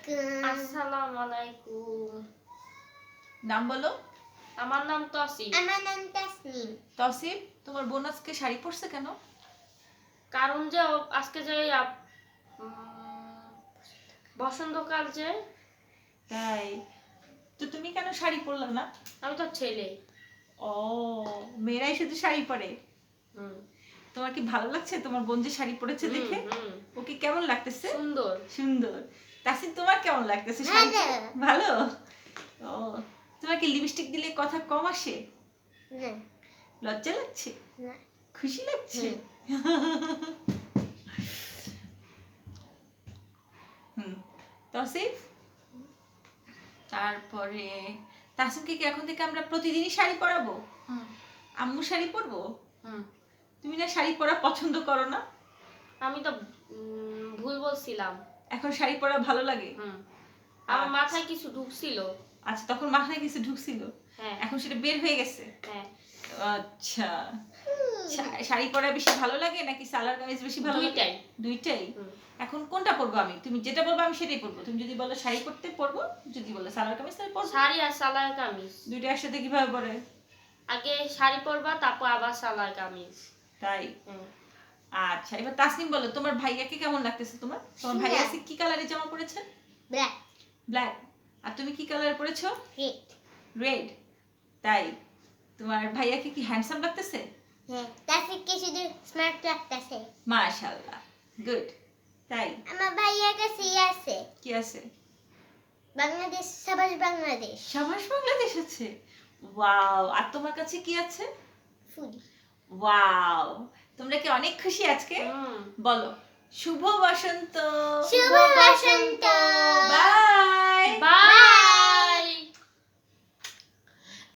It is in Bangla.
আলাইকুম। আসসালামু আলাইকুম। নাম বলো। আমার নাম তসি। আমার নাম তাসনিম। তসিফ, তোমার বোন আজকে শাড়ি পরছে কেন? কারণ যে আজকে যে বসন্তকাল যে, তাই তো তুমি কেন শাড়ি পরলা না? আমি তো ছেলে। ও, মেয়েরাই শুধু শাড়ি পরে। হুম, তোমার কি ভালো লাগছে তোমার বোন যে শাড়ি পরেছে দেখে? ওকে কেমন লাগতেছে? সুন্দর। সুন্দর। তাসিন, তোমার কেমন লাগতেছে শাড়ি পরে? ভালো। ও, তোমার কি লিপস্টিক দিলে কথা কম আসে? না লজ্জা লাগছে? না খুশি লাগছে? তসিফ, তারপরে তাসিমকে কি এখন থেকে আমরা প্রতিদিনই শাড়ি পরাবো? আম্মু শাড়ি পরবো? তুমি না শাড়ি পরা পছন্দ করো না? আমি তো ভুল বলছিলাম। এখন শাড়ি পরা ভালো লাগে? আমার মাথায় কিছু ঢুকছিল। আচ্ছা, তখন মাথায় কিছু ঢুকছিল, হ্যাঁ এখন সেটা বের হয়ে গেছে। হ্যাঁ, আচ্ছা, শাড়ি পরা বেশি ভালো লাগে নাকি সালোয়ার কামিজ বেশি ভালো লাগে? দুইটাই। দুইটাই। এখন কোনটা পরবো আমি? তুমি যেটা বলবো আমি সেটাই পরবো। তুমি যদি বলো শাড়ি পরতে পরবো, যদি বলো সালোয়ার কামিজ তাহলে পরবো। শাড়ি আর সালোয়ার কামিজ। দুইটা একসাথে কিভাবে পরে? আগে শাড়ি পরবা, তারপর আবার সালোয়ার কামিজ। তাই? আচ্ছা, এবার তাসনিম বলো, তোমার ভাইয়াকে কেমন লাগতেছে? তোমার তোমার ভাইয়া আজকে কি কালারের জামা পরেছে? Black black. আর তুমি কি কালার পরেছো? রেড। রেড। তাই? তোমার ভাইয়াকে কি হ্যান্ডসাম লাগতেছে? হ্যাঁ, তাসিককে শুধু স্মার্ট লাগতেছে। মাশাআল্লাহ, গুড। তাই? আমার ভাইয়ার কাছে আছে কি আছে? বাংলাদেশ, সাবাস বাংলাদেশ। সাবাস বাংলাদেশ আছে। ওয়াও। আর তোমার কাছে কি আছে? ফুল। ওয়াও, তোমরা কি অনেক খুশি আজকে? বলো শুভ বসন্ত। শুভ বসন্ত।